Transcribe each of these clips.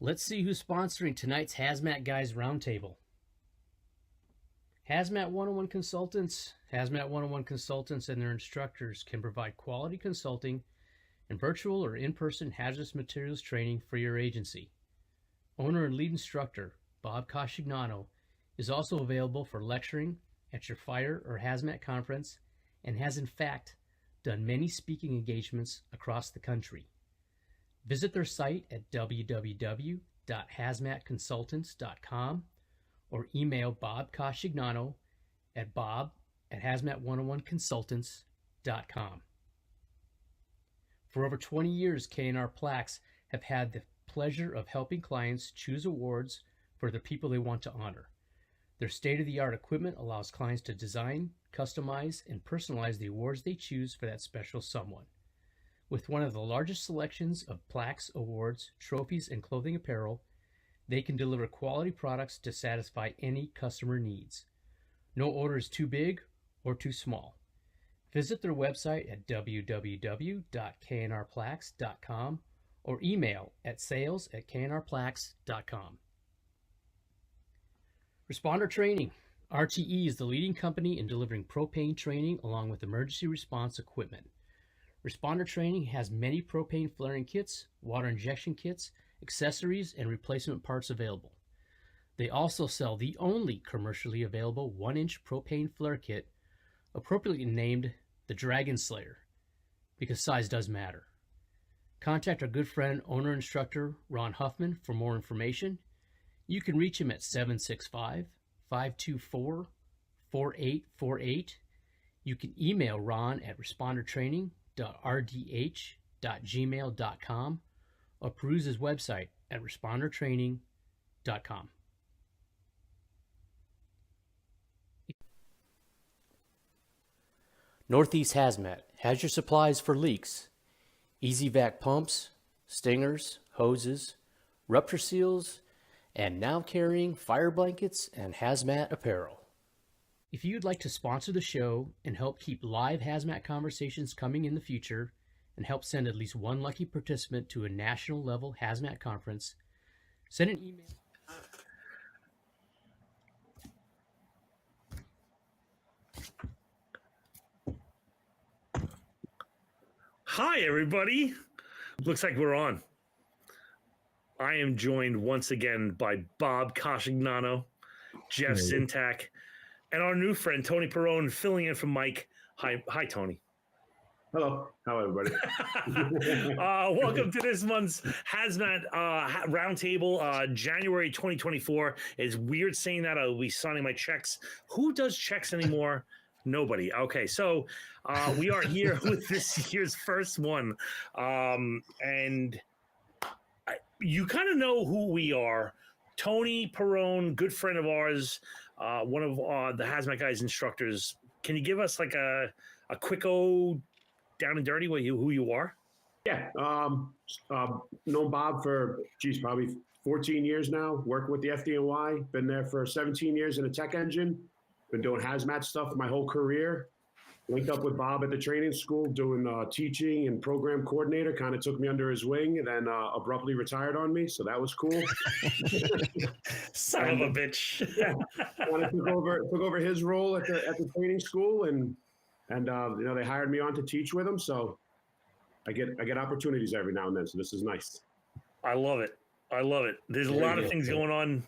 Let's see who's sponsoring tonight's Hazmat Guys Roundtable. Hazmat 101 Consultants. Hazmat 101 Consultants and their instructors can provide quality consulting and virtual or in-person hazardous materials training for your agency. Owner and lead instructor Bob Cascignano is also available for lecturing at your fire or hazmat conference and has in fact done many speaking engagements across the country. Visit their site at www.hazmatconsultants.com or email Bob Cascignano at bob@hazmat101consultants.com. For over 20 years, K&R Plaques have had the pleasure of helping clients choose awards for the people they want to honor. Their state-of-the-art equipment allows clients to design, customize, and personalize the awards they choose for that special someone. With one of the largest selections of plaques, awards, trophies, and clothing apparel, they can deliver quality products to satisfy any customer needs. No order is too big or too small. Visit their website at www.knrplaques.com or email at sales@knrplaques.com. Responder Training. RTE is the leading company in delivering propane training along with emergency response equipment. Responder Training has many propane flaring kits, water injection kits, accessories, and replacement parts available. They also sell the only commercially available 1-inch propane flare kit, appropriately named the Dragon Slayer, because size does matter. Contact our good friend, owner instructor Ron Huffman for more information. You can reach him at 765-524-4848. You can email Ron at respondertraining.rdh.gmail.com or peruse his website at respondertraining.com. Northeast Hazmat has your supplies for leaks. Easy vac pumps, stingers, hoses, rupture seals, and now carrying fire blankets and hazmat apparel. If you'd like to sponsor the show and help keep live hazmat conversations coming in the future and help send at least one lucky participant to a national level hazmat conference, send an email. Hi, everybody. Looks like we're on. I am joined once again by Bob Cascignano, Jeff Zintak, and our new friend, Tony Perrone, filling in for Mike. Hi, Tony. Hello. How everybody? Welcome to this month's Hazmat Roundtable, January 2024. It's weird saying that. I'll be signing my checks. Who does checks anymore? Nobody. Okay, so we are here with this year's first one. And you kind of know who we are. Tony Perrone, good friend of ours, one of the Hazmat Guys instructors. Can you give us like a quick down and dirty who you are? Yeah. Known Bob for, probably 14 years now. Working with the FDNY. Been there for 17 years in a tech engine. Been doing hazmat stuff my whole career. Linked up with Bob at the training school doing teaching and program coordinator. Kind of took me under his wing and then abruptly retired on me. So that was cool. Son of a bitch. Yeah. I took over his role at the training school and they hired me on to teach with them. So I get opportunities every now and then. So this is nice. I love it. There's a lot of things going on.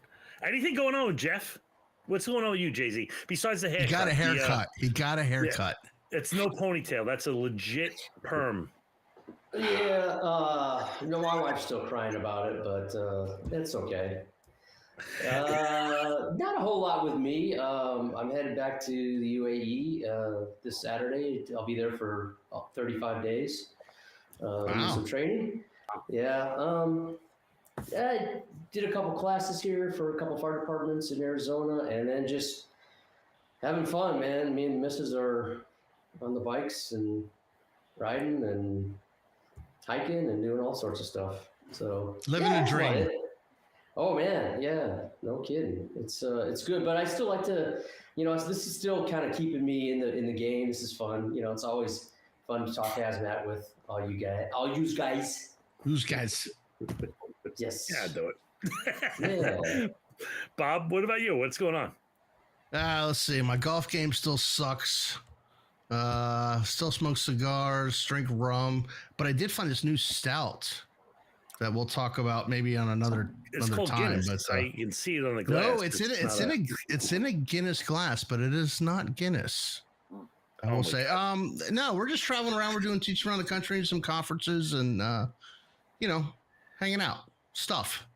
Anything going on with Jeff? What's going on with you, Jay-Z? Besides the haircut. He got a haircut. He got a haircut. Yeah, it's no ponytail. That's a legit perm. Yeah, my wife's still crying about it, but it's okay. Not a whole lot with me. I'm headed back to the UAE this Saturday. I'll be there for 35 days. Do some training. Yeah. I did a couple classes here for a couple fire departments in Arizona, and then just having fun, man. Me and the missus are on the bikes and riding and hiking and doing all sorts of stuff. So living a dream. Oh man, yeah, no kidding. It's good, but I still like to, this is still kind of keeping me in the game. This is fun. It's always fun to talk hazmat with all you guys. Who's guys? Yes. Yeah, do it. Yeah. Bob, what about you? What's going on? Let's see. My golf game still sucks. Still smoke cigars, drink rum, but I did find this new stout that we'll talk about maybe on another called time. Guinness. But you can see it on the glass. no, it's in a Guinness glass, but it is not Guinness. I will say. No, we're just traveling around. We're doing teaching around the country, some conferences, and hanging out stuff.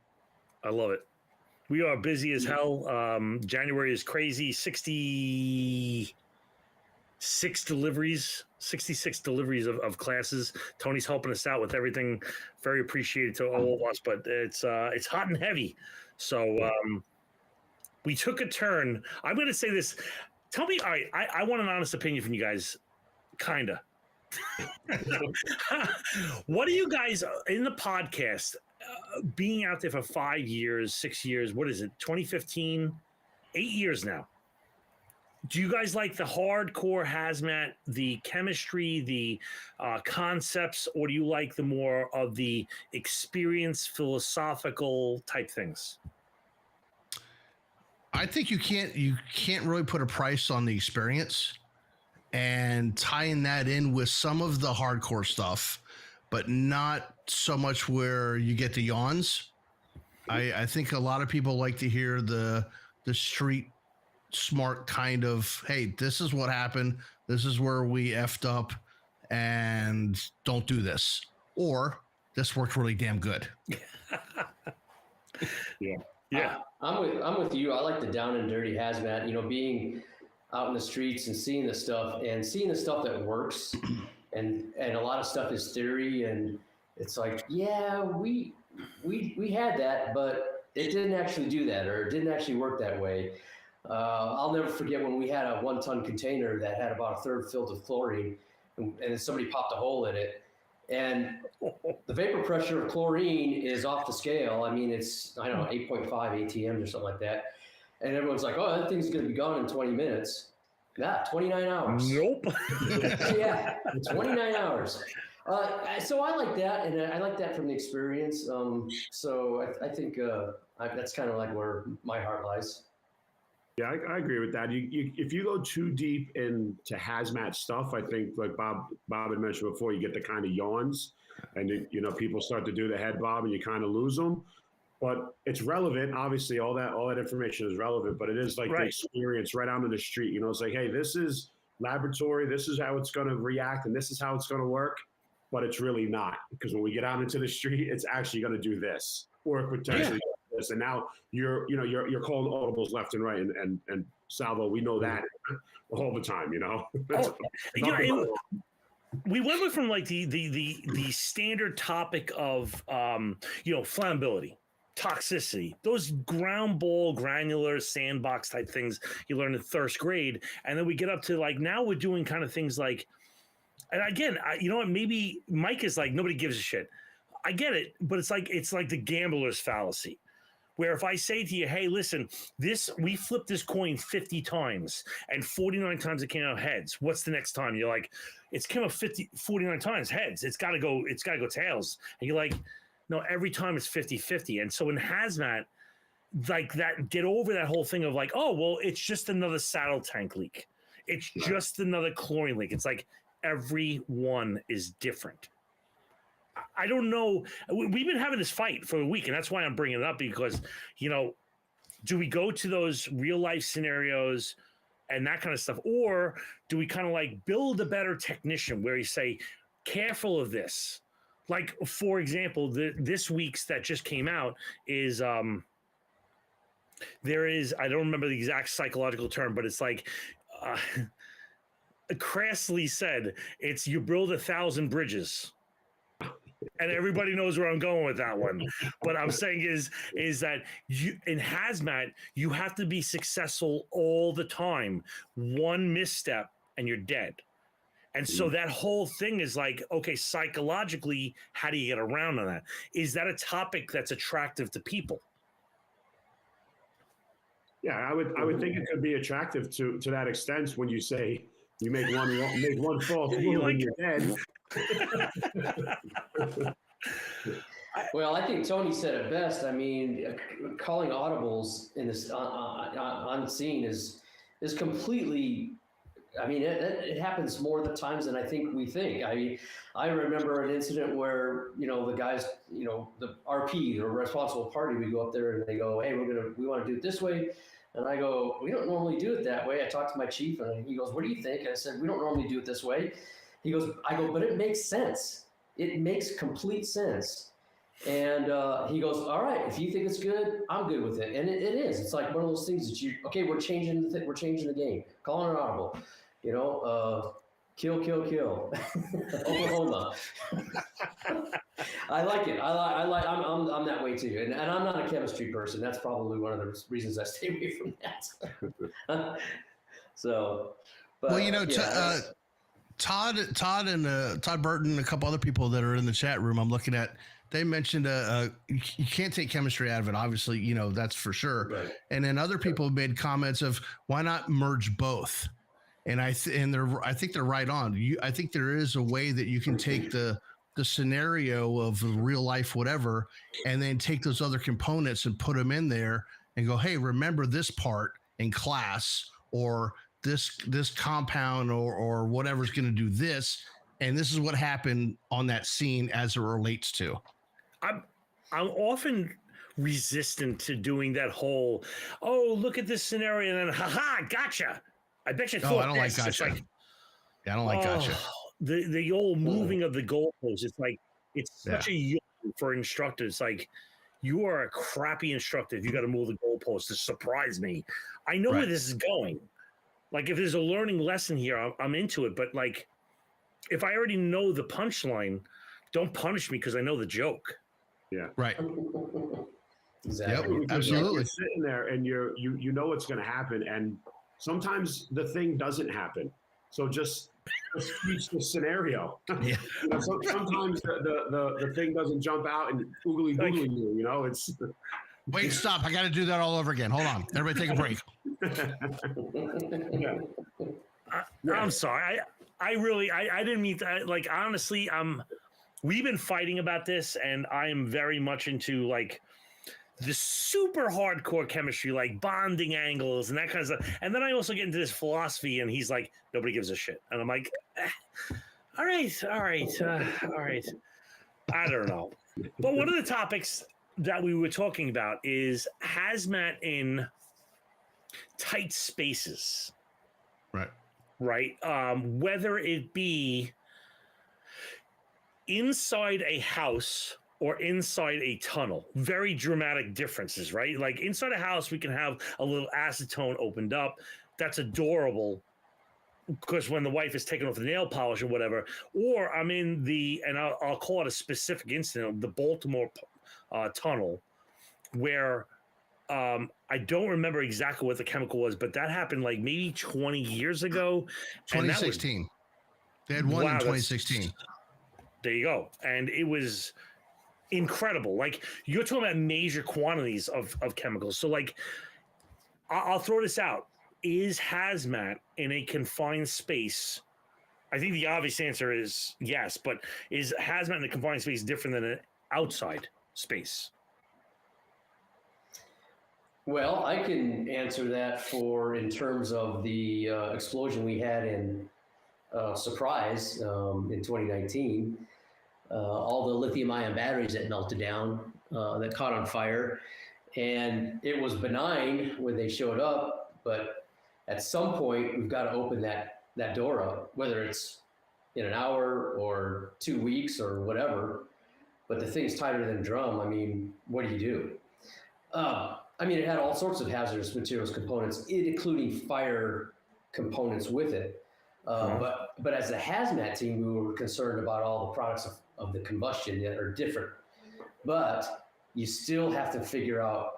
I love it. We are busy as hell. January is crazy. 66 deliveries of classes. Tony's helping us out with everything. Very appreciated to all of us, but it's hot and heavy. So we took a turn. I'm going to say this. Tell me, all right, I want an honest opinion from you guys. Kinda. What do you guys in the podcast? Being out there for 5 years, 6 years, what is it, 2015, 8 years now. Do you guys like the hardcore hazmat, the chemistry, the concepts, or do you like the more of the experience, philosophical type things? I think you can't really put a price on the experience, and tying that in with some of the hardcore stuff, but not so much where you get the yawns. I think a lot of people like to hear the street smart kind of, hey, this is what happened. This is where we effed up, and don't do this. Or this worked really damn good. Yeah. I'm with you. I like the down and dirty hazmat, being out in the streets and seeing the stuff that works. And a lot of stuff is theory, and it's like, yeah, we had that, but it didn't actually do that, or it didn't actually work that way. I'll never forget when we had a 1-ton container that had about a third filled with chlorine, and then somebody popped a hole in it, and the vapor pressure of chlorine is off the scale. I mean, it's, I don't know, 8.5 ATMs or something like that, and everyone's like, oh, that thing's going to be gone in 20 minutes. Yeah, 29 hours. Nope. Yeah, 29 hours. So I like that, and I like that from the experience. So I think that's kind of like where my heart lies. Yeah, I agree with that. If you go too deep into hazmat stuff, I think like Bob had mentioned before, you get the kind of yawns, and people start to do the head bob, and you kind of lose them. But it's relevant. Obviously, all that information is relevant, but it is like the experience right out on the street. It's like, hey, this is laboratory. This is how it's going to react, and this is how it's going to work. But it's really not, because when we get out into the street, it's actually going to do this, or potentially do this. And now you're calling audibles left and right, and Salvo, we know that all the time. We went from like the standard topic of flammability, toxicity, those ground ball, granular, sandbox type things you learn in first grade. And then we get up to like, now we're doing kind of things like, and again, maybe Mike is like, nobody gives a shit. I get it, but it's like the gambler's fallacy, where if I say to you, hey, listen, we flipped this coin 50 times and 49 times it came out heads. What's the next time? You're like, it's came out 49 times heads. It's gotta go tails. And you're like, no, every time it's 50-50. And so in hazmat, like that, get over that whole thing of like, oh, well, it's just another saddle tank leak. It's just another chlorine leak. It's like every one is different. I don't know. We've been having this fight for a week, and that's why I'm bringing it up, because, do we go to those real life scenarios and that kind of stuff, or do we kind of like build a better technician where you say, careful of this? Like, for example, this week's that just came out is there is, I don't remember the exact psychological term, but it's like crassly said, it's you build 1,000 bridges. And everybody knows where I'm going with that one. But I'm saying is that you in hazmat, you have to be successful all the time. One misstep and you're dead. And so that whole thing is like, okay, psychologically, how do you get around on that? Is that a topic that's attractive to people? Yeah, I would think it could be attractive to that extent when you say you make one false move and you're dead. Well, I think Tony said it best. I mean, calling audibles in this on scene is completely. I mean, it happens more the times than I think we think. I remember an incident where the guys, the RP, the responsible party, we go up there and they go, "Hey, we want to do it this way," and I go, "We don't normally do it that way." I talked to my chief and he goes, "What do you think?" And I said, "We don't normally do it this way." He goes, I go, "But it makes sense. It makes complete sense." And he goes, "All right, if you think it's good, I'm good with it." And it is. It's like one of those things that we're changing the game. Calling an audible. Kill, Oklahoma. I like it. I'm that way too. And I'm not a chemistry person. That's probably one of the reasons I stay away from that. So, but well, Todd Burton and a couple other people that are in the chat room I'm looking at, they mentioned you can't take chemistry out of it, obviously, that's for sure. Right. And then other people made comments of why not merge both? And I think they're right on. I think there is a way that you can take the scenario of real life, whatever, and then take those other components and put them in there and go, "Hey, remember this part in class, or this compound or whatever's going to do this, and this is what happened on that scene as it relates to." I'm often resistant to doing that whole, "Oh, look at this scenario," and then, "Haha, gotcha. I bet you thought I don't this." like gotcha. I don't like gotcha. The old moving of the goalposts. It's like it's such a yoke for instructors. It's like, you are a crappy instructor if you got to move the goalposts to surprise me. I know where this is going. Like, if there's a learning lesson here, I'm into it. But like, if I already know the punchline, don't punish me because I know the joke. Yeah. Right. Exactly. Yep, absolutely. You're sitting there and you know what's going to happen, and sometimes the thing doesn't happen. So just teach the scenario. Yeah. Sometimes the thing doesn't jump out and oogly boogly you. It's Wait, stop! I got to do that all over again. Hold on, everybody, take a break. I'm sorry. I really didn't mean to, like, honestly, we've been fighting about this, and I am very much into like the super hardcore chemistry, like bonding angles and that kind of stuff. And then I also get into this philosophy, and he's like, nobody gives a shit. And I'm like, all right. I don't know. But one of the topics that we were talking about is hazmat in tight spaces. Right. Whether it be inside a house or inside a tunnel. Very dramatic differences, right? Like, inside a house, we can have a little acetone opened up. That's adorable, because when the wife is taking off the nail polish or whatever. Or I'm in and I'll call it a specific incident, the Baltimore tunnel, where I don't remember exactly what the chemical was, but that happened like maybe 20 years ago. 2016. They had one in 2016. There you go. And it was incredible. Like, you're talking about major quantities of chemicals. So like, I'll throw this out. Is hazmat in a confined space? I think the obvious answer is yes, but is hazmat in a confined space different than an outside space? Well, I can answer that in terms of the explosion we had in Surprise in 2019. All the lithium-ion batteries that melted down, that caught on fire. And it was benign when they showed up, but at some point, we've got to open that door up, whether it's in an hour or 2 weeks or whatever. But the thing's tighter than a drum. I mean, what do you do? I mean, it had all sorts of hazardous materials components, including fire components with it. But as a hazmat team, we were concerned about all the products of the combustion that are different. But you still have to figure out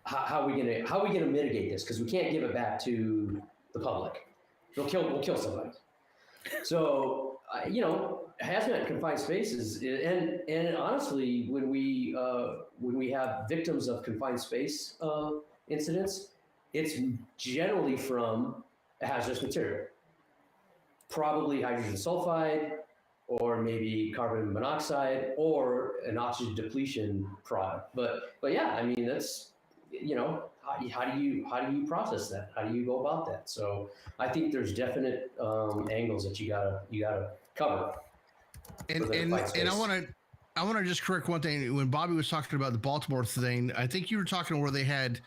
how we gonna mitigate this, because we can't give it back to the public. We'll kill somebody. So hazmat in confined spaces, and honestly, when we have victims of confined space incidents, it's generally from a hazardous material, probably hydrogen sulfide, or maybe carbon monoxide, or an oxygen depletion product. But yeah, I mean, that's, how do you process that? How do you go about that? So I think there's definite angles that you gotta cover. And I want to just correct one thing. When Bobby was talking about the Baltimore thing, I think you were talking where they had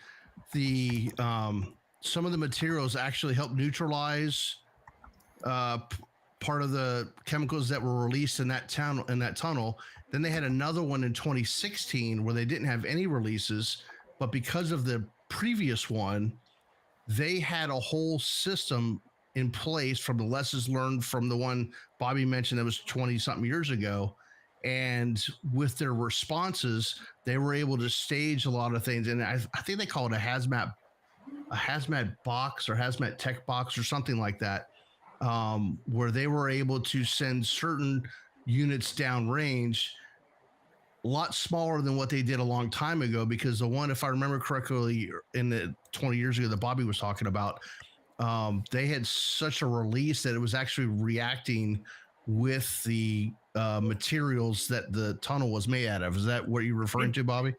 the some of the materials actually help neutralize part of the chemicals that were released in that tunnel. Then they had another one in 2016 where they didn't have any releases, but because of the previous one, they had a whole system in place from the lessons learned from the one Bobby mentioned that was 20 something years ago. And with their responses, they were able to stage a lot of things. And I think they call it a hazmat box or hazmat tech box or something like that, where they were able to send certain units downrange a lot smaller than what they did a long time ago. Because the one, if I remember correctly, in the 20 years ago that Bobby was talking about, they had such a release that it was actually reacting with the materials that the tunnel was made out of. Is that what you're referring to, Bobby?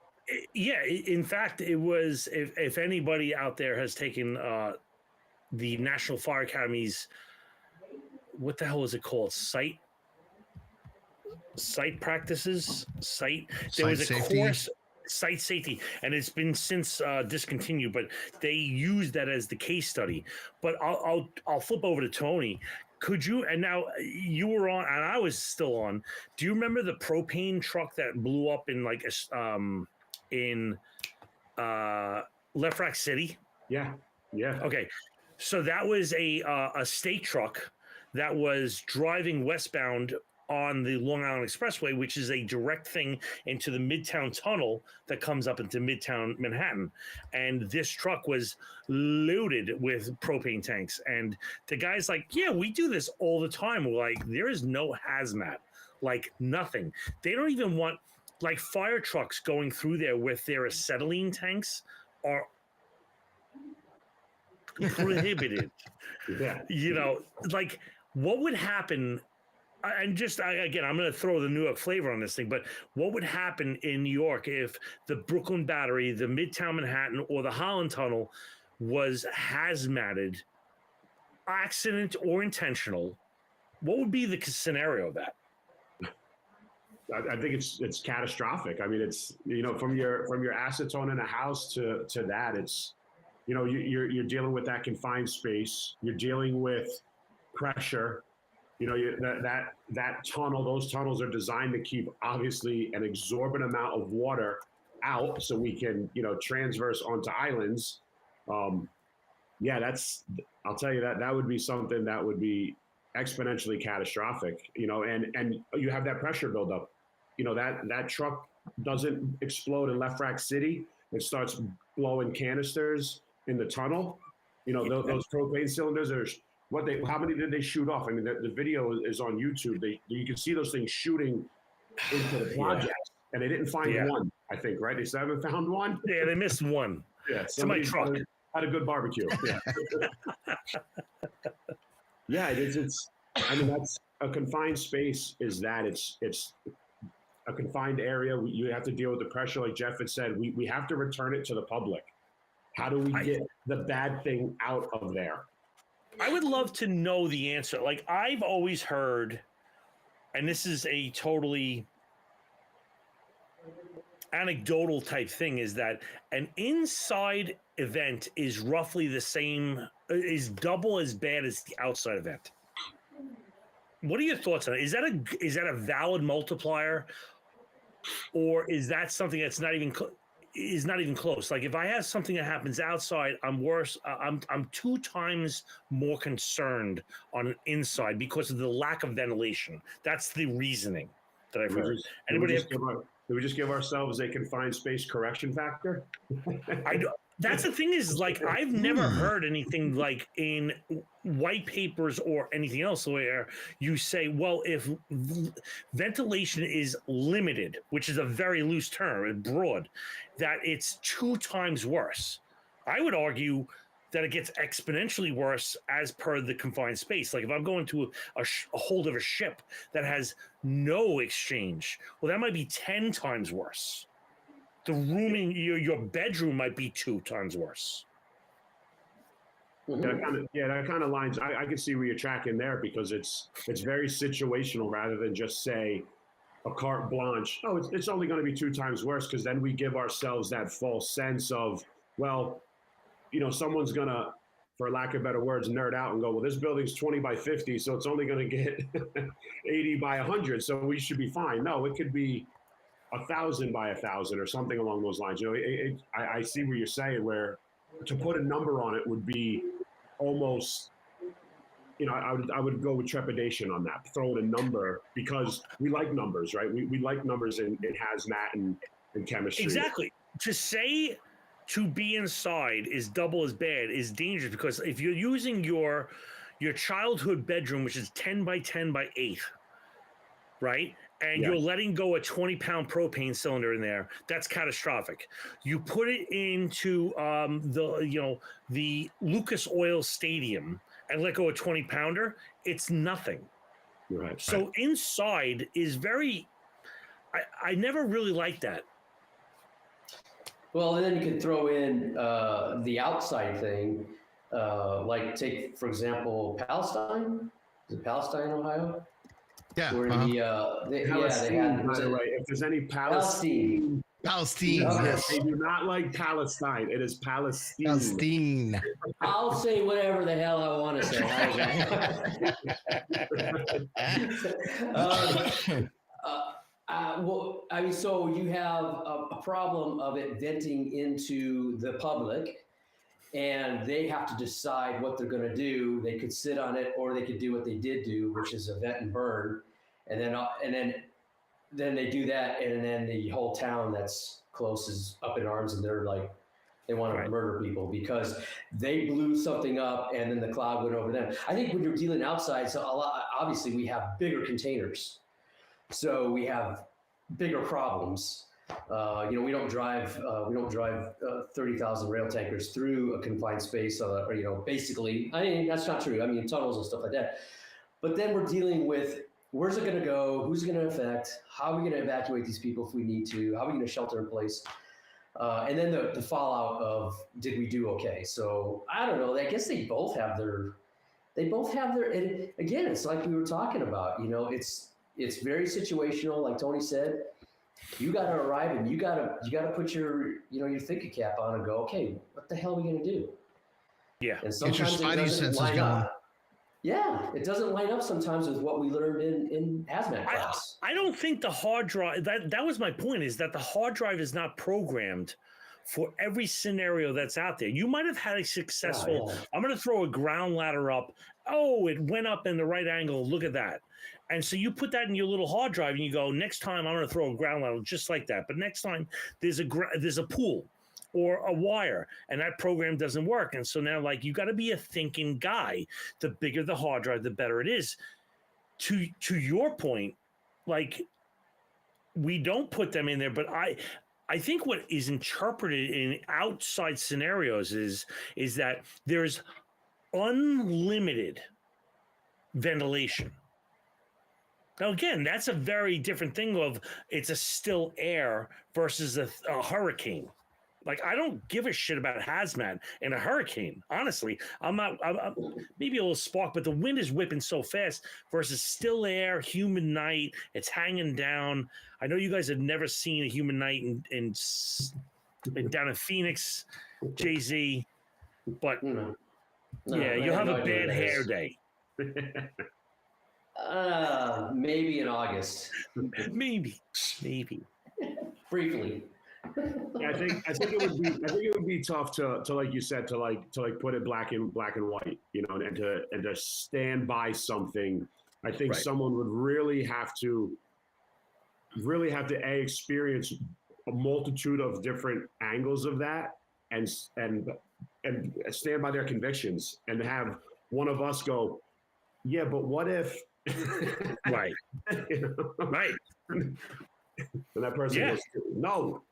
Yeah. In fact, it was, if anybody out there has taken the National Fire Academy's, what the hell is it called? Site practices. There was a course, site safety, and it's been since discontinued. But they use that as the case study. But I'll flip over to Tony. Could you? And now you were on, and I was still on. Do you remember the propane truck that blew up in Lefrak City? Yeah. Okay, so that was a state truck that was driving westbound on the Long Island Expressway, which is a direct thing into the Midtown Tunnel that comes up into Midtown Manhattan. And this truck was loaded with propane tanks. And the guy's like, yeah, we do this all the time. We're like, there is no hazmat, like nothing. They don't even want, like, fire trucks going through there with their acetylene tanks are prohibited. Yeah. Like, what would happen? And again, I'm going to throw the New York flavor on this thing, but what would happen in New York if the Brooklyn Battery, the Midtown Manhattan, or the Holland Tunnel was hazmated, accident or intentional? What would be the scenario of that? I think it's catastrophic. I mean, it's, from your assets owning a house to that, it's, you're dealing with that confined space. You're dealing with pressure. That tunnel, those tunnels are designed to keep obviously an exorbitant amount of water out so we can, transverse onto islands. I'll tell you that would be something that would be exponentially catastrophic, and you have that pressure buildup. That truck doesn't explode in Lefrak City. It starts blowing canisters in the tunnel. Those propane cylinders are, how many did they shoot off? I mean, the video is on YouTube. You can see those things shooting into the project, and they didn't find one, I think, right? They still haven't found one? Yeah, they missed one. Yeah, to my truck. Had a good barbecue. Yeah. Yeah, it's I mean, that's a confined space, is that it's a confined area. You have to deal with the pressure, like Jeff had said. We have to return it to the public. How do we get the bad thing out of there? I would love to know the answer. Like, I've always heard, and this is a totally anecdotal type thing, is that an inside event is roughly the same, is double as bad as the outside event. What are your thoughts on it? Is that a valid multiplier, or is that something that's not even close? Like, if I have something that happens outside, I'm worse. I'm 2 times more concerned on an inside because of the lack of ventilation. That's the reasoning that I've heard. Did we just give ourselves a confined space correction factor? That's the thing, is, like, I've never heard anything like in white papers or anything else where you say, well, if ventilation is limited, which is a very loose term, broad, that it's 2 times worse. I would argue that it gets exponentially worse as per the confined space. Like if I'm going to a hold of a ship that has no exchange, well, that might be 10 times worse. The rooming, your bedroom might be 2 times worse. That kind of lines. I can see where you're tracking there because it's very situational rather than just say a carte blanche. Oh, it's only going to be 2 times worse, because then we give ourselves that false sense of, well, someone's going to, for lack of better words, nerd out and go, well, this building's 20 by 50, so it's only going to get 80 by 100, so we should be fine. No, it could be 1,000 by 1,000 or something along those lines. I see what you're saying, where to put a number on it would be almost, I would go with trepidation on that, throwing a number, because we like numbers, right? We like numbers in hazmat and chemistry. Exactly. To say to be inside is double as bad is dangerous, because if you're using your childhood bedroom, which is 10 by 10 by 8, right? And you're letting go a 20-pound propane cylinder in there, that's catastrophic. You put it into the Lucas Oil Stadium and let go a 20-pounder, it's nothing. Right. So inside is very, I never really liked that. Well, and then you can throw in the outside thing, like take, for example, Palestine. Is it Palestine, Ohio? Yeah. Where Palestine, they had, by the way, if there's any Palestine, yes. They do not like Palestine. It is Palestine. Palestine. I'll say whatever the hell I want to say. Well, I mean, so you have a problem of it venting into the public, and they have to decide what they're going to do. They could sit on it, or they could do what they did do, which is a vent and burn, and then they do that, and then the whole town that's close is up in arms, and they're like, they want to murder people because they blew something up, and then the cloud went over them. I think when you're dealing outside, so obviously we have bigger containers, so we have bigger problems. We don't drive 30,000 rail tankers through a confined space, basically. I mean, that's not true. I mean, tunnels and stuff like that. But then we're dealing with, where's it going to go? Who's it going to affect? How are we going to evacuate these people if we need to? How are we going to shelter in place? And then the fallout of, did we do okay? So I don't know. I guess they both have their, and again, it's like we were talking about, it's very situational. Like Tony said, you got to arrive and you got to put your thinking cap on and go, okay, what the hell are we going to do? Yeah. And sometimes it doesn't line up. Yeah, it doesn't line up sometimes with what we learned in hazmat class. I don't think the hard drive, that was my point, is that the hard drive is not programmed for every scenario that's out there. You might have had a successful, I'm going to throw a ground ladder up. Oh, it went up in the right angle. Look at that. And so you put that in your little hard drive and you go, next time I'm going to throw a ground ladder just like that. But next time there's a pool or a wire, and that program doesn't work. And so now, like, you got to be a thinking guy. The bigger the hard drive, the better it is. To your point, like, we don't put them in there, but I think what is interpreted in outside scenarios is that there's unlimited ventilation. Now, again, that's a very different thing of, it's a still air versus a hurricane. Like, I don't give a shit about hazmat in a hurricane. Honestly, I'm maybe a little spark, but the wind is whipping so fast versus still air, humid night. It's hanging down. I know you guys have never seen a humid night in down in Phoenix, Jay-Z, but you'll have a bad hair day. Maybe in August. Maybe. Briefly. Yeah, I think it would be tough to like you said, to put it black and white, and to stand by something. I think someone would really have to experience a multitude of different angles of that, and stand by their convictions, and have one of us go, yeah, but what if? Right. Right. And that person goes, no.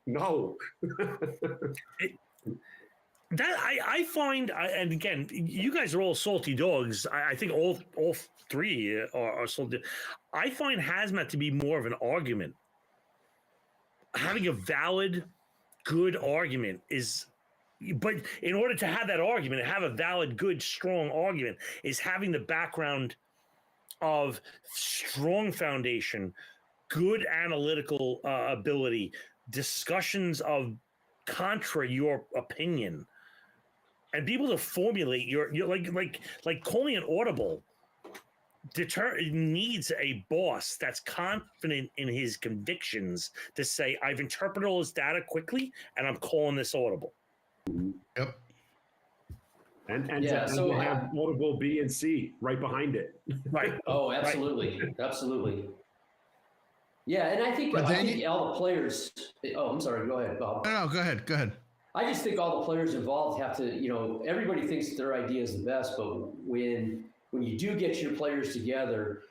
That I find, and again, you guys are all salty dogs. I think all three are salty. I find hazmat to be more of an argument. Having a valid, good argument is, but in order to have that argument, have a valid, good, strong argument, is having the background of strong foundation, good analytical ability, discussions of contra your opinion, and be able to formulate your like calling an audible needs a boss that's confident in his convictions to say, I've interpreted all this data quickly and I'm calling this audible. Yep. And Yeah, to so have audible B and C right behind it. Right. Oh, absolutely, absolutely. Yeah, and I think But then all the players. Oh, I'm sorry. Go ahead, Bob. No, go ahead. Go ahead. I just think all the players involved have to, everybody thinks their idea is the best, but when you do get your players together,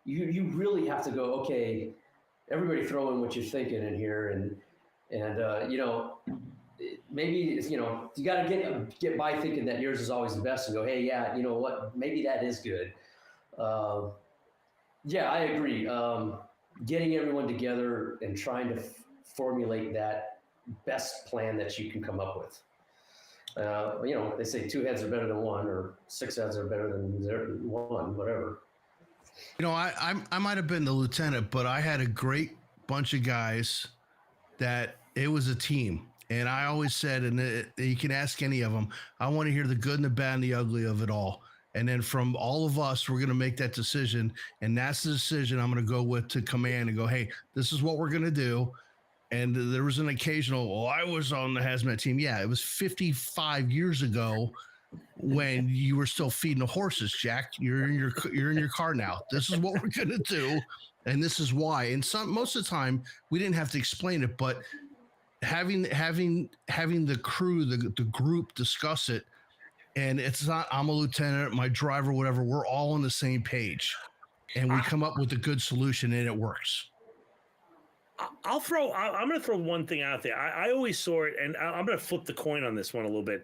you really have to go, okay, everybody throw in what you're thinking in here, and maybe you got to get by thinking that yours is always the best, and go, hey, yeah, you know what, maybe that is good. Yeah, I agree. Getting everyone together and trying to formulate that best plan that you can come up with. They say 2 heads are better than 1, or 6 heads are better than 1, whatever. I might have been the lieutenant, but I had a great bunch of guys that it was a team. And I always said, and you can ask any of them, I want to hear the good and the bad and the ugly of it all. And then from all of us, we're going to make that decision. And that's the decision I'm going to go with to command and go, hey, this is what we're going to do. And there was an occasional, I was on the hazmat team. Yeah, it was 55 years ago when you were still feeding the horses, Jack. You're in your car now. This is what we're going to do. And this is why. And most of the time, we didn't have to explain it, but having the crew, the group discuss it, and it's not, I'm a lieutenant, my driver, whatever, we're all on the same page. And we come up with a good solution, and it works. I'm going to throw one thing out there. I always saw it, and I'm going to flip the coin on this one a little bit,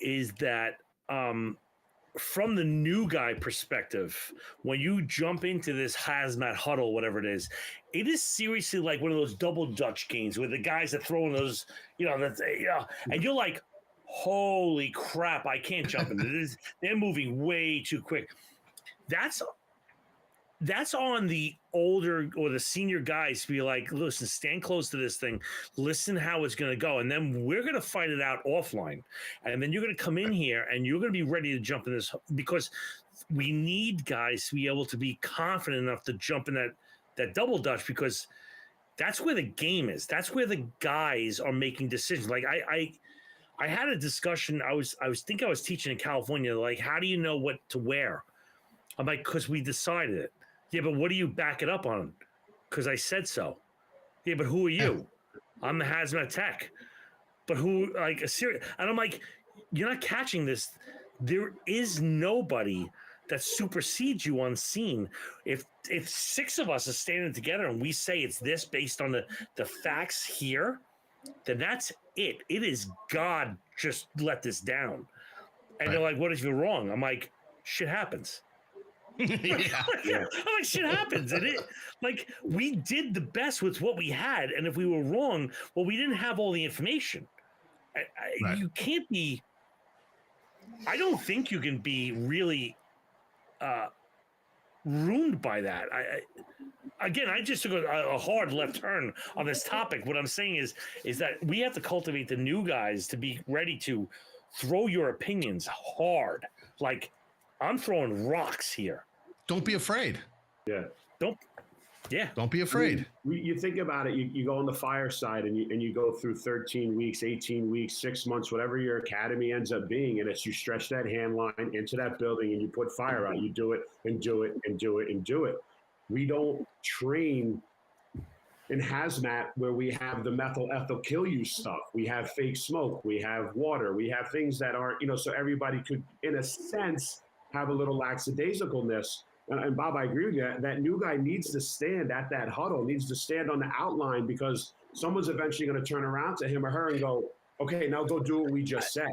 is that from the new guy perspective, when you jump into this hazmat huddle, whatever it is seriously like one of those double Dutch games where the guys are throwing those, and you're like, holy crap, I can't jump into this. They're moving way too quick. That's on the older or the senior guys to be like, listen, stand close to this thing, listen how it's going to go, and then we're going to fight it out offline. And then you're going to come in here and you're going to be ready to jump in this, because we need guys to be able to be confident enough to jump in that double Dutch, because that's where the game is. That's where the guys are making decisions. Like I had a discussion. I was teaching in California. Like, how do you know what to wear? I'm like, because we decided it. Yeah, but what do you back it up on? Because I said so. Yeah, but who are you? I'm the hazmat tech. But who, like, a serious? And I'm like, you're not catching this. There is nobody that supersedes you on scene. If 6 of us are standing together and we say it's this based on the facts here, then that's it. It is God just let this down. And they're like, what if you're wrong? I'm like, shit happens. Yeah. I'm like, shit happens. And we did the best with what we had. And if we were wrong, well, we didn't have all the information. Right. You can't be, I don't think you can be really ruined by that. Again, I just took a hard left turn on this topic. What I'm saying is that we have to cultivate the new guys to be ready to throw your opinions hard. Like, I'm throwing rocks here. Don't be afraid. Yeah. Don't be afraid. You think about it, you go on the fire side and you go through 13 weeks, 18 weeks, 6 months, whatever your academy ends up being. And it's you stretch that hand line into that building and you put fire out. You do it and do it and do it and do it. We don't train in hazmat where we have the methyl ethyl kill you stuff. We have fake smoke. We have water. We have things that aren't, so everybody could, in a sense, have a little lackadaisicalness. And Bob, I agree with you. That new guy needs to stand at that huddle, needs to stand on the outline, because someone's eventually going to turn around to him or her and go, okay, now go do what we just said.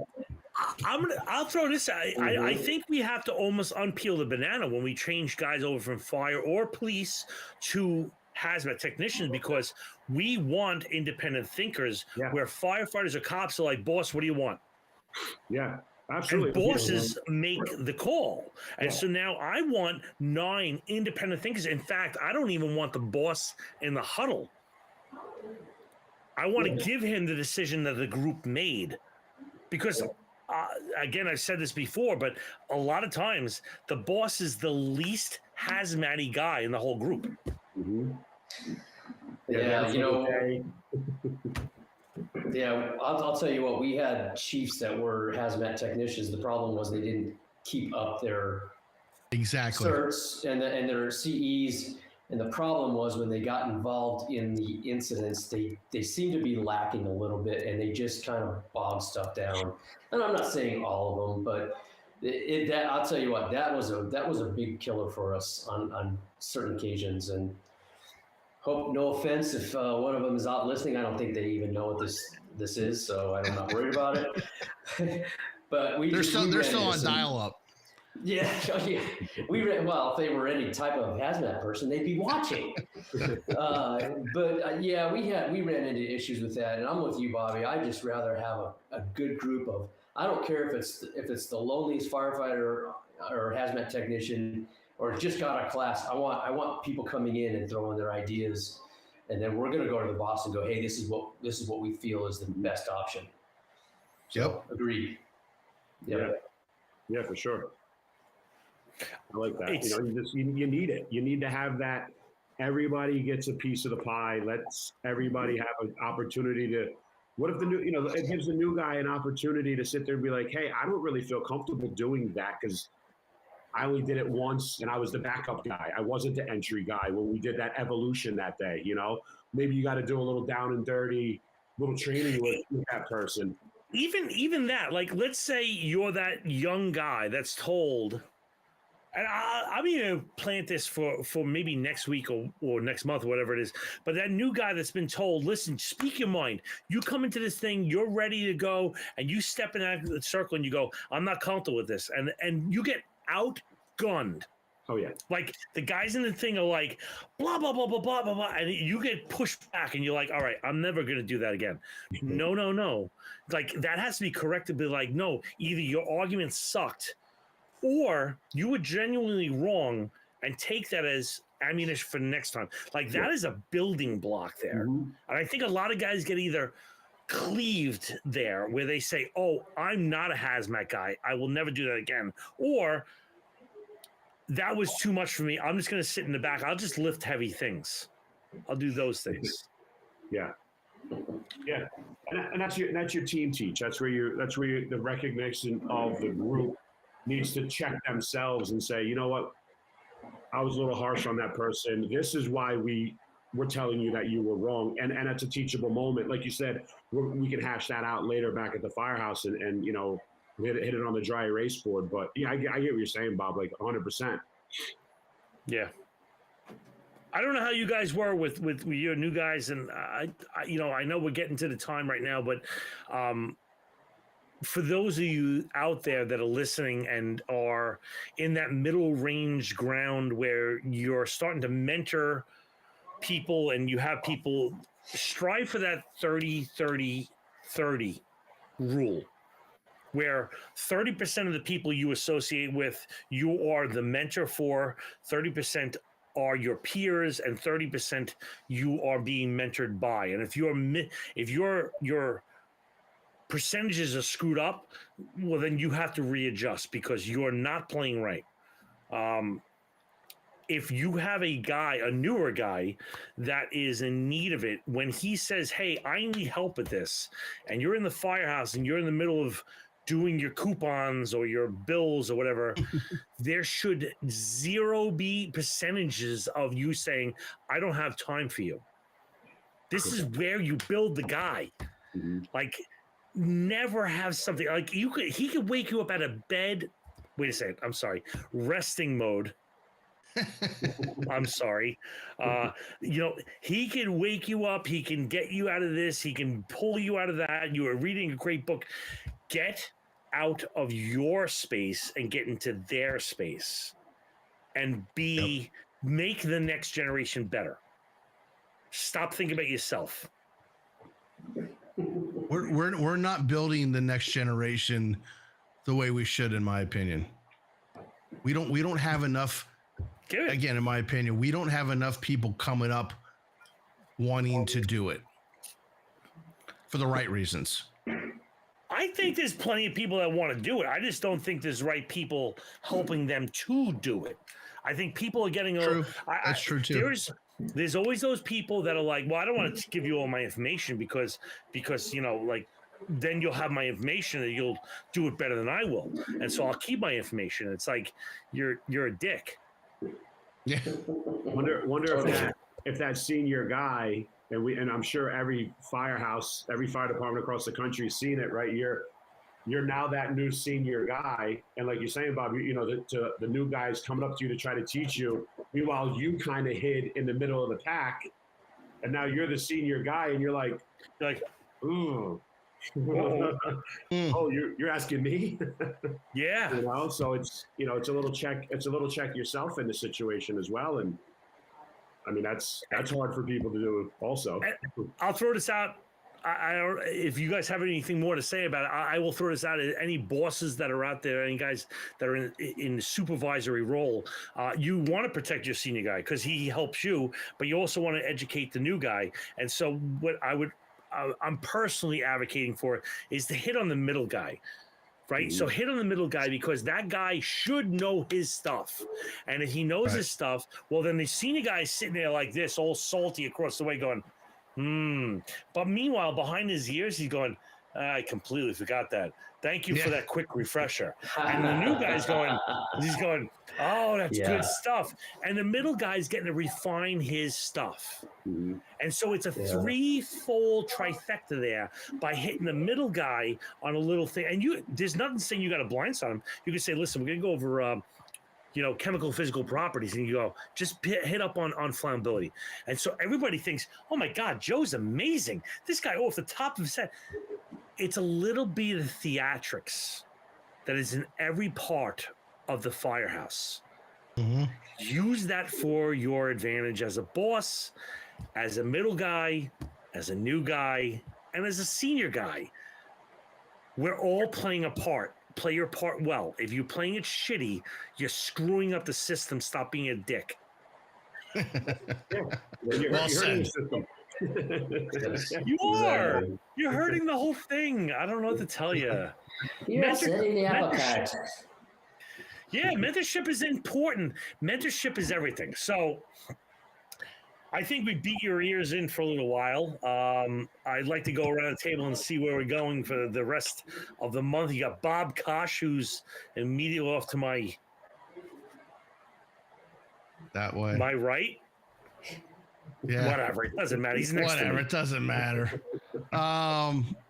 I'll throw this. I think we have to almost unpeel the banana when we change guys over from fire or police to hazmat technicians, because we want independent thinkers. Where firefighters or cops are like, boss, what do you want? Yeah, absolutely. And bosses make the call. And so now I want 9 independent thinkers. In fact, I don't even want the boss in the huddle. I want to give him the decision that the group made, because again, I've said this before, but a lot of times the boss is the least hazmat-y guy in the whole group. Mm-hmm. I'll tell you what, we had chiefs that were hazmat technicians. The problem was they didn't keep up their certs and their CEs. And the problem was when they got involved in the incidents, they seemed to be lacking a little bit, and they just kind of bogged stuff down. And I'm not saying all of them, but I'll tell you what, that was a big killer for us on certain occasions. And hope, no offense if one of them is out listening, I don't think they even know what this is, so I'm not worried about it. But they're still on dial-up. Yeah. Well, if they were any type of hazmat person, they'd be watching. But we ran into issues with that, and I'm with you, Bobby. I just rather have a good group of. I don't care if it's the loneliest firefighter or hazmat technician or just got out of class. I want people coming in and throwing their ideas, and then we're going to go to the boss and go, hey, this is what we feel is the best option. Yep. Agreed. Yep. Yeah, for sure. I like that. You need it. You need to have that. Everybody gets a piece of the pie. Let's everybody have an opportunity to. What if it gives the new guy an opportunity to sit there and be like, hey, I don't really feel comfortable doing that because I only did it once and I was the backup guy. I wasn't the entry guy when we did that evolution that day. Maybe you got to do a little down and dirty, little training with that person. Even that, like, let's say you're that young guy that's told. And I'm going to plant this for maybe next week or next month, or whatever it is. But that new guy that's been told, listen, speak your mind. You come into this thing, you're ready to go, and you step in that circle and you go, I'm not comfortable with this. And you get outgunned. Oh, yeah. Like, the guys in the thing are like, blah, blah, blah, blah, blah, blah, blah. And you get pushed back and you're like, all right, I'm never going to do that again. No. Like, that has to be corrected. Be like, no, either your argument sucked, or you were genuinely wrong, and take that as ammunition for the next time. Like, that is a building block there. Mm-hmm. And I think a lot of guys get either cleaved there where they say, oh, I'm not a hazmat guy, I will never do that again. Or that was too much for me, I'm just going to sit in the back. I'll just lift heavy things. I'll do those things. Yeah. And that's your team teach. That's where the recognition of the group needs to check themselves and say, you know what, I was a little harsh on that person. This is why we're telling you that you were wrong. And it's a teachable moment. Like you said, we can hash that out later back at the firehouse and hit it on the dry erase board. But yeah, I get what you're saying, Bob, like 100%. Yeah. I don't know how you guys were with your new guys. And I know we're getting to the time right now, but for those of you out there that are listening and are in that middle range ground where you're starting to mentor people and you have people, strive for that 30-30-30 rule, where 30% of the people you associate with, you are the mentor for, 30% are your peers, and 30% you are being mentored by. And if your percentages are screwed up, well, then you have to readjust because you're not playing right. If you have a newer guy that is in need of it, when he says, hey, I need help with this, and you're in the firehouse and you're in the middle of doing your coupons or your bills or whatever, there should zero be percentages of you saying, I don't have time for you. This is where you build the guy. Mm-hmm. Like, never have something like he could wake you up out of bed. Wait a second. I'm sorry. Resting mode. I'm sorry. He can wake you up. He can get you out of this. He can pull you out of that. You are reading a great book. Get out of your space and get into their space and make the next generation better. Stop thinking about yourself. We're not building the next generation the way we should, in my opinion. We don't have enough. Again, in my opinion, we don't have enough people coming up wanting to do it for the right reasons. I think there's plenty of people that want to do it. I just don't think there's right people helping them to do it. I think people are getting true. That's true too. There's always those people that are like, well, I don't want to give you all my information because then you'll have my information and you'll do it better than I will, and so I'll keep my information. It's like you're a dick. Yeah. Wonder if that senior guy, and I'm sure every firehouse, every fire department across the country has seen it, right? You're now that new senior guy, and like you're saying, Bob, the new guys coming up to you to try to teach you. Meanwhile, you kind of hid in the middle of the pack, and now you're the senior guy, and you're like, ooh, oh, you're asking me? Yeah. So it's a little check. It's a little check yourself in the situation as well, and I mean that's hard for people to do also. I'll throw this out. I don't. If you guys have anything more to say about it, I will throw this out. Any bosses that are out there, any guys that are in the supervisory role, you want to protect your senior guy because he helps you, but you also want to educate the new guy. And so, what I'm personally advocating for is to hit on the middle guy. Right. Mm-hmm. So hit on the middle guy because that guy should know his stuff. And if he knows his stuff, well, then the senior guy is sitting there like this, all salty across the way going, But meanwhile, behind his ears, he's going, I completely forgot that. Thank you for that quick refresher. And the new guy's he's going, oh, that's good stuff. And the middle guy's getting to refine his stuff. Mm-hmm. And so it's a threefold trifecta there by hitting the middle guy on a little thing. And there's nothing saying you got to blindside him. You can say, listen, we're going to go over chemical physical properties, and you go, just hit up on flammability. And so everybody thinks, oh my God, Joe's amazing. This guy off the top of his head. It's a little bit of theatrics that is in every part of the firehouse. Mm-hmm. Use that for your advantage as a boss, as a middle guy, as a new guy, and as a senior guy. We're all playing a part. Play your part well. If you're playing it shitty, you're screwing up the system. Stop being a dick. Well said. You are. You're hurting the whole thing. I don't know what to tell you. You're setting the apple cart. Yeah, mentorship is important. Mentorship is everything. So I think we beat your ears in for a little while. I'd like to go around the table and see where we're going for the rest of the month. You got Bob Kosh, who's immediately off to my that way. My right. Yeah. Whatever. It doesn't matter. He's next to me. It doesn't matter.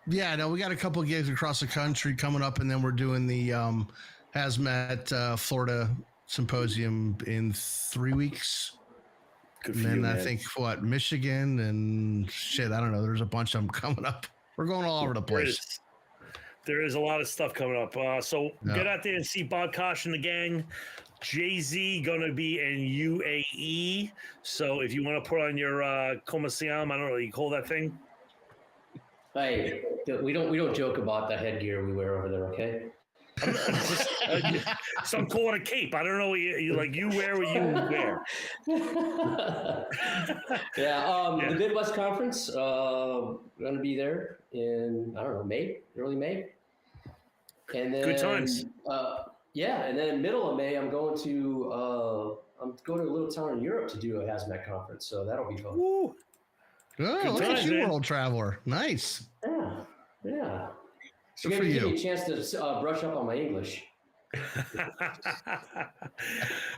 We got a couple of gigs across the country coming up, and then we're doing the Hazmat Florida Symposium in 3 weeks. Good and for then you, I man. think Michigan and shit. I don't know. There's a bunch of them coming up. We're going all over the place. There is a lot of stuff coming up. Get out there and see Bob Kosh and the gang. Jay-Z going to be in UAE. So if you want to put on your Como se llama, I don't know what you call that thing. Hey, we don't joke about the headgear we wear over there, okay? Some call it a cape. I don't know what you like. You wear what you wear. The Midwest Conference. Going to be there in early May. And then good times. And then in middle of May, I'm going to a little town in Europe to do a hazmat conference. So that'll be fun. Woo. Oh, look at you, world traveler. Nice. Yeah. So good for give you. me a chance to brush up on my English.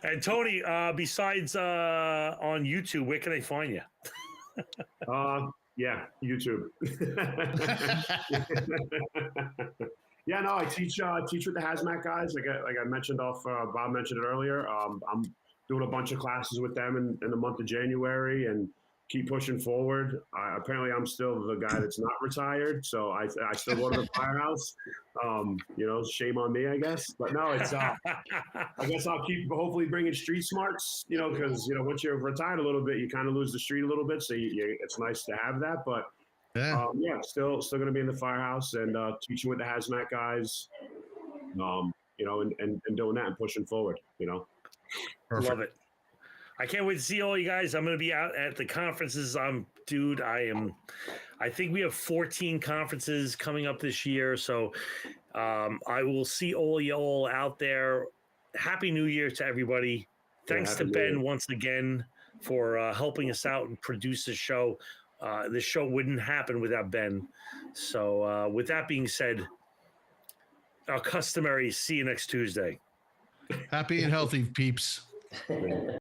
And Tony, besides on YouTube, where can they find you? YouTube. I teach with the hazmat guys. Like I mentioned Bob mentioned it earlier. I'm doing a bunch of classes with them in the month of January and keep pushing forward. Apparently, I'm still the guy that's not retired, so I still go to the firehouse. Shame on me, I guess. But no, it's I guess I'll keep hopefully bringing street smarts, because once you're retired a little bit, you kind of lose the street a little bit. So it's nice to have that, but still going to be in the firehouse and teaching with the hazmat guys, and doing that and pushing forward. Perfect. Love it. I can't wait to see all you guys. I'm going to be out at the conferences. I think we have 14 conferences coming up this year. So I will see all y'all out there. Happy New Year to everybody. Thanks to Ben once again for helping us out and produce the show. This show wouldn't happen without Ben. So with that being said, our customary see you next Tuesday. Happy and healthy, peeps.